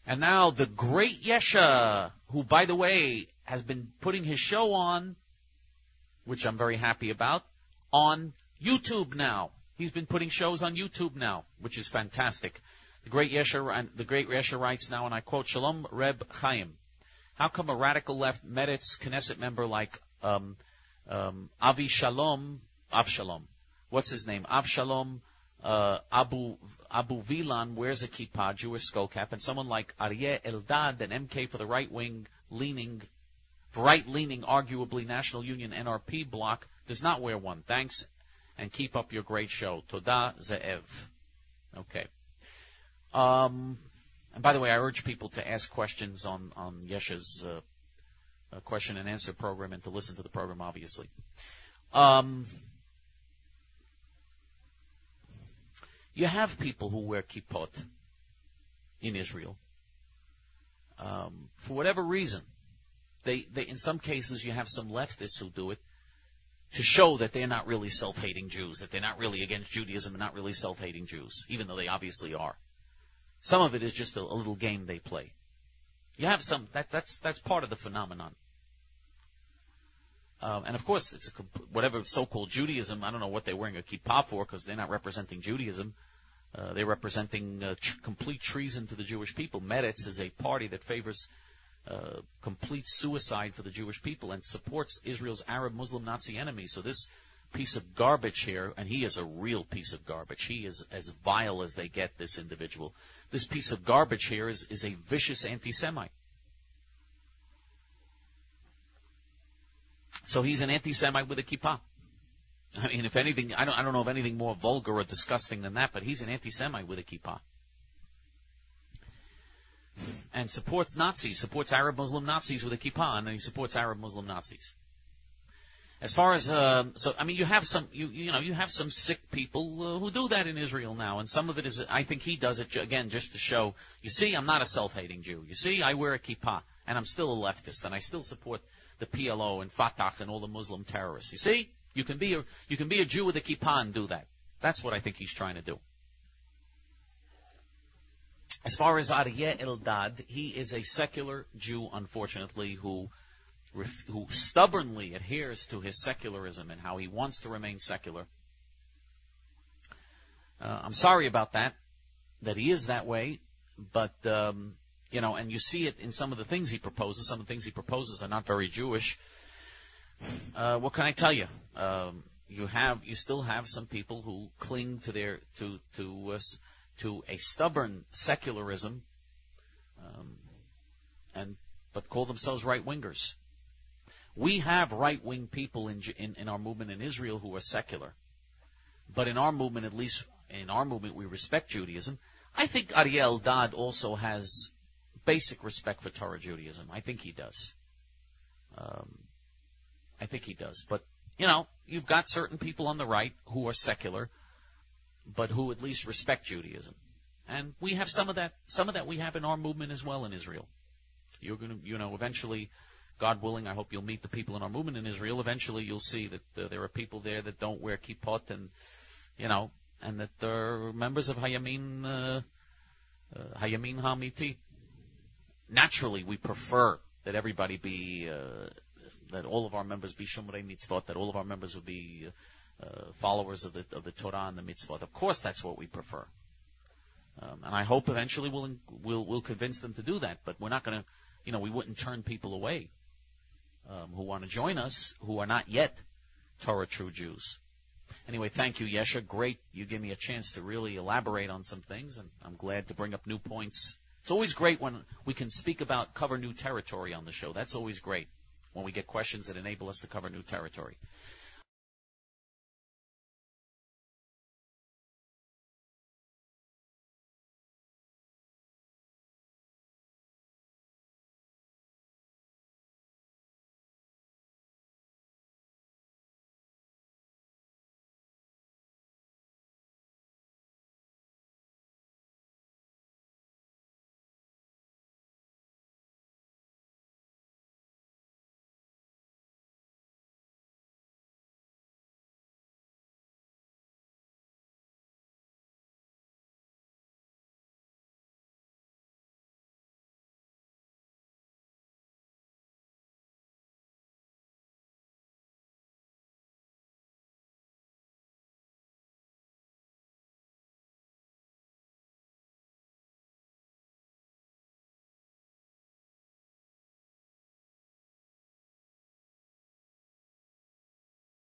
And now the great Yesha, who, by the way, has been putting his show on, which I'm very happy about, on YouTube now. He's been putting shows on YouTube now, which is fantastic. The great Yesha writes now, and I quote, Shalom Reb Chaim. How come a radical left Meretz Knesset member like Avshalom, what's his name? Avshalom Abu Vilan wears a kippa, Jewish skull cap, and someone like Aryeh Eldad, an MK for the right-leaning, arguably National Union NRP bloc, does not wear one. Thanks, and keep up your great show. Toda Ze'ev. Okay. And by the way, I urge people to ask questions on Yesha's question and answer program and to listen to the program, obviously. You have people who wear kippot in Israel. For whatever reason, they in some cases you have some leftists who do it to show that they're not really self-hating Jews, that they're not really against Judaism and not really self-hating Jews, even though they obviously are. Some of it is just a little game they play. You have some, that's part of the phenomenon. And of course, it's whatever so-called Judaism, I don't know what they're wearing a kippah for, because they're not representing Judaism. They're representing complete treason to the Jewish people. Meretz is a party that favors complete suicide for the Jewish people and supports Israel's Arab Muslim Nazi enemy. So this piece of garbage here, and he is a real piece of garbage. He is as vile as they get, this individual. This piece of garbage here is a vicious anti-Semite. So he's an anti-Semite with a kippah. I mean, if anything, I don't know of anything more vulgar or disgusting than that, but he's an anti-Semite with a kippah. And supports Nazis, supports Arab Muslim Nazis with a kippah, and he supports Arab Muslim Nazis. As far as, you have some, you have some sick people who do that in Israel now, and some of it is, I think he does it, again, just to show, you see, I'm not a self-hating Jew. You see, I wear a kippah, and I'm still a leftist, and I still support the PLO and Fatah and all the Muslim terrorists. You see, you can be a Jew with a kippah and do that. That's what I think he's trying to do. As far as Aryeh Eldad, he is a secular Jew, unfortunately, who stubbornly adheres to his secularism and how he wants to remain secular. I'm sorry about that he is that way, but, and you see it in some of the things he proposes. Some of the things he proposes are not very Jewish. What can I tell you? You still have some people who cling to a stubborn secularism, but call themselves right-wingers. We have right-wing people in our movement in Israel who are secular. But in our movement, at least in our movement, we respect Judaism. I think Aryeh Eldad also has basic respect for Torah Judaism. I think he does. But, you've got certain people on the right who are secular, but who at least respect Judaism. And we have some of that we have in our movement as well in Israel. You're going to, eventually, God willing, I hope you'll meet the people in our movement in Israel. Eventually you'll see that there are people there that don't wear kippot and that they're members of Hayamin Hamiti. Naturally, we prefer that everybody be, that all of our members be Shumrei Mitzvot, that all of our members would be followers of the Torah and the Mitzvot. Of course, that's what we prefer. And I hope eventually we'll convince them to do that. But we're not going to, we wouldn't turn people away who want to join us, who are not yet Torah true Jews. Anyway, thank you, Yesha. Great. You gave me a chance to really elaborate on some things, and I'm glad to bring up new points. It's always great when we can cover new territory on the show. That's always great when we get questions that enable us to cover new territory.